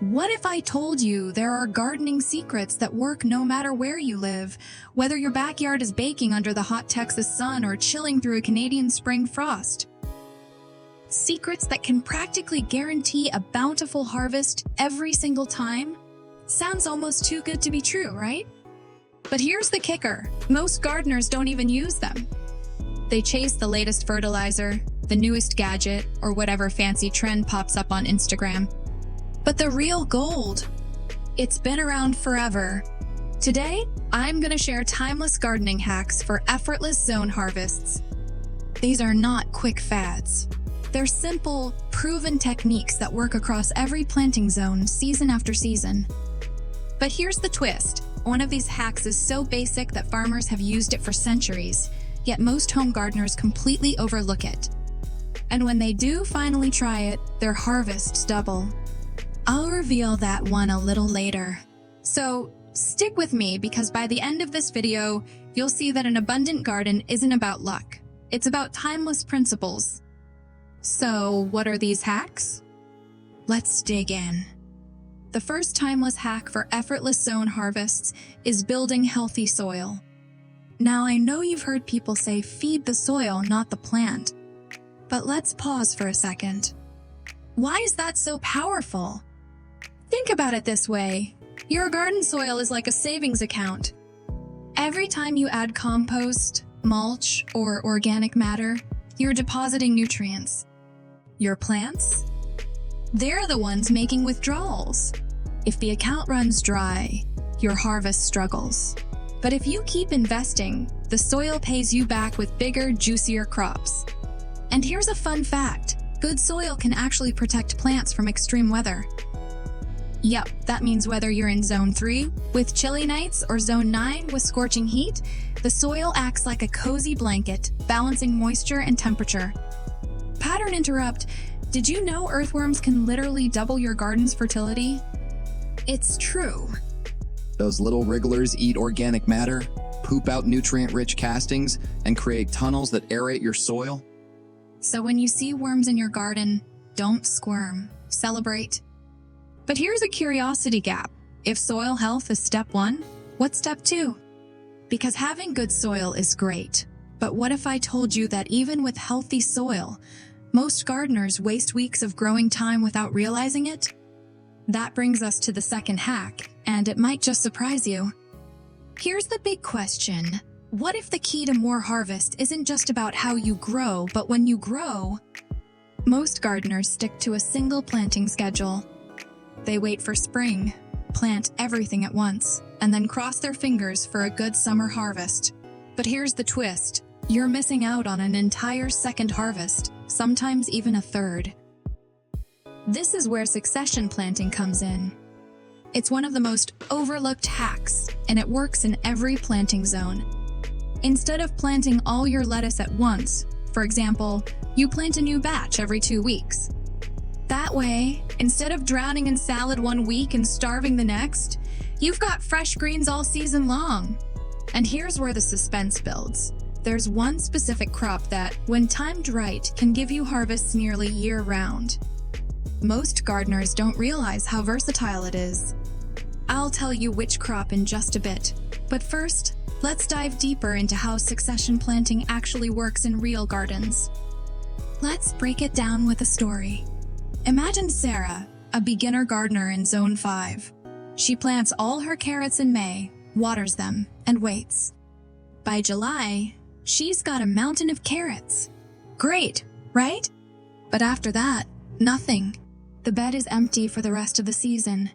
What if I told you there are gardening secrets that work no matter where you live, whether your backyard is baking under the hot Texas sun or chilling through a Canadian spring frost? Secrets that can practically guarantee a bountiful harvest every single time? Sounds almost too good to be true, right? But here's the kicker. Most gardeners don't even use them. They chase the latest fertilizer, the newest gadget, or whatever fancy trend pops up on Instagram. But the real gold, it's been around forever. Today, I'm going to share timeless gardening hacks for effortless zone harvests. These are not quick fads. They're simple, proven techniques that work across every planting zone, season after season. But here's the twist. One of these hacks is so basic that farmers have used it for centuries, yet most home gardeners completely overlook it. And when they do finally try it, their harvests double. I'll reveal that one a little later. So stick with me, because by the end of this video, you'll see that an abundant garden isn't about luck. It's about timeless principles. So what are these hacks? Let's dig in. The first timeless hack for effortless zone harvests is building healthy soil. Now, I know you've heard people say feed the soil, not the plant. But let's pause for a second. Why is that so powerful? Think about it this way. Your garden soil is like a savings account. Every time you add compost, mulch, or organic matter, you're depositing nutrients. Your plants? They're the ones making withdrawals. If the account runs dry, your harvest struggles. But if you keep investing, the soil pays you back with bigger, juicier crops. And here's a fun fact. Good soil can actually protect plants from extreme weather. Yep, that means whether you're in Zone 3 with chilly nights or Zone 9 with scorching heat, the soil acts like a cozy blanket, balancing moisture and temperature. Pattern interrupt. Did you know earthworms can literally double your garden's fertility? It's true. Those little wrigglers eat organic matter, poop out nutrient-rich castings, and create tunnels that aerate your soil. So when you see worms in your garden, don't squirm. Celebrate. But here's a curiosity gap. If soil health is step 1, what's step 2? Because having good soil is great. But what if I told you that even with healthy soil, most gardeners waste weeks of growing time without realizing it? That brings us to the second hack, and it might just surprise you. Here's the big question. What if the key to more harvest isn't just about how you grow, but when you grow? Most gardeners stick to a single planting schedule. They wait for spring, plant everything at once, and then cross their fingers for a good summer harvest. But here's the twist. You're missing out on an entire second harvest, sometimes even a third. This is where succession planting comes in. It's one of the most overlooked hacks, and it works in every planting zone. Instead of planting all your lettuce at once, for example, you plant a new batch every 2 weeks. That way, instead of drowning in salad 1 week and starving the next, you've got fresh greens all season long. And here's where the suspense builds. There's one specific crop that, when timed right, can give you harvests nearly year-round. Most gardeners don't realize how versatile it is. I'll tell you which crop in just a bit. But first, let's dive deeper into how succession planting actually works in real gardens. Let's break it down with a story. Imagine Sarah, a beginner gardener in Zone 5. She plants all her carrots in May, waters them, and waits. By July, she's got a mountain of carrots. Great, right? But after that, nothing. The bed is empty for the rest of the season.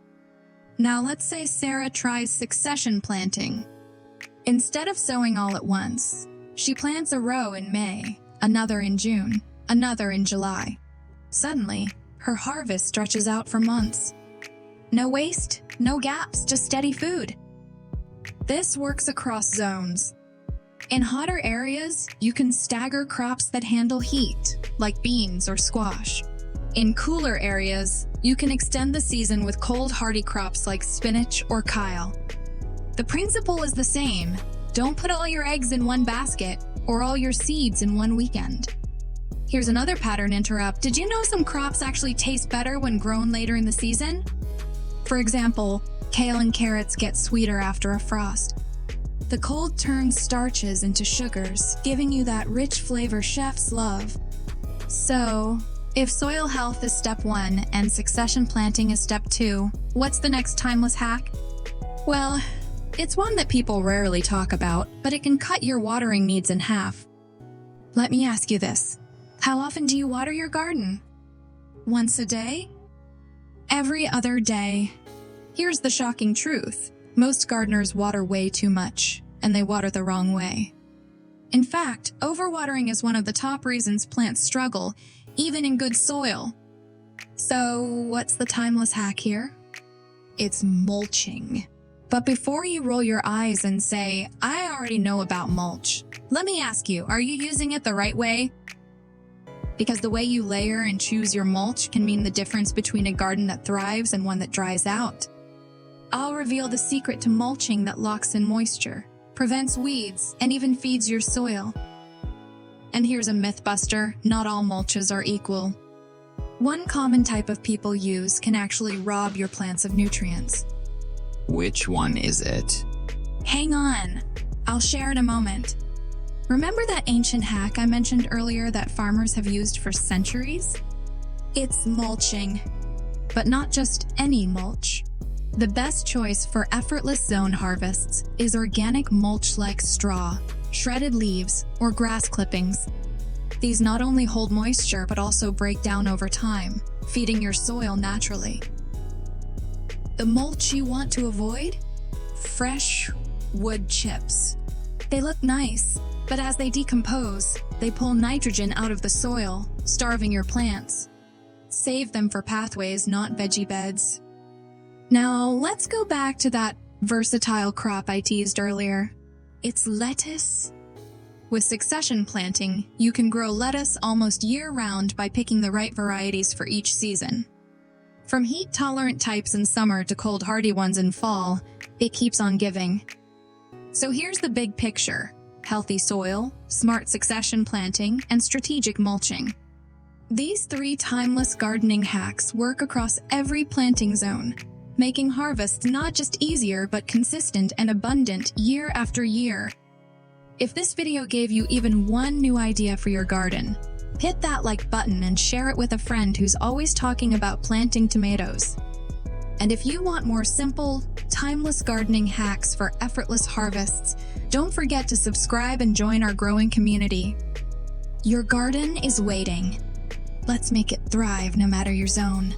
Now let's say Sarah tries succession planting. Instead of sowing all at once, she plants a row in May, another in June, another in July. Suddenly, her harvest stretches out for months. No waste, no gaps, just steady food. This works across zones. In hotter areas, you can stagger crops that handle heat, like beans or squash. In cooler areas, you can extend the season with cold hardy crops like spinach or kale. The principle is the same. Don't put all your eggs in one basket or all your seeds in one weekend. Here's another pattern interrupt. Did you know some crops actually taste better when grown later in the season? For example, kale and carrots get sweeter after a frost. The cold turns starches into sugars, giving you that rich flavor chefs love. So, if soil health is step 1 and succession planting is step 2, what's the next timeless hack? Well, it's one that people rarely talk about, but it can cut your watering needs in half. Let me ask you this. How often do you water your garden? Once a day? Every other day? Here's the shocking truth. Most gardeners water way too much, and they water the wrong way. In fact, overwatering is one of the top reasons plants struggle, even in good soil. So, what's the timeless hack here? It's mulching. But before you roll your eyes and say, I already know about mulch, let me ask you, are you using it the right way? Because the way you layer and choose your mulch can mean the difference between a garden that thrives and one that dries out. I'll reveal the secret to mulching that locks in moisture, prevents weeds, and even feeds your soil. And here's a myth buster, not all mulches are equal. One common type of people use can actually rob your plants of nutrients. Which one is it? Hang on, I'll share in a moment. Remember that ancient hack I mentioned earlier that farmers have used for centuries? It's mulching, but not just any mulch. The best choice for effortless zone harvests is organic mulch like straw, shredded leaves, or grass clippings. These not only hold moisture but also break down over time, feeding your soil naturally. The mulch you want to avoid? Fresh wood chips. They look nice, but as they decompose, they pull nitrogen out of the soil, starving your plants. Save them for pathways, not veggie beds. Now, let's go back to that versatile crop I teased earlier. It's lettuce. With succession planting, you can grow lettuce almost year-round by picking the right varieties for each season. From heat-tolerant types in summer to cold-hardy ones in fall, it keeps on giving. So here's the big picture: healthy soil, smart succession planting, and strategic mulching. These 3 timeless gardening hacks work across every planting zone, making harvests not just easier but consistent and abundant year after year. If this video gave you even one new idea for your garden, hit that like button and share it with a friend who's always talking about planting tomatoes. And if you want more simple, timeless gardening hacks for effortless harvests, don't forget to subscribe and join our growing community. Your garden is waiting. Let's make it thrive no matter your zone.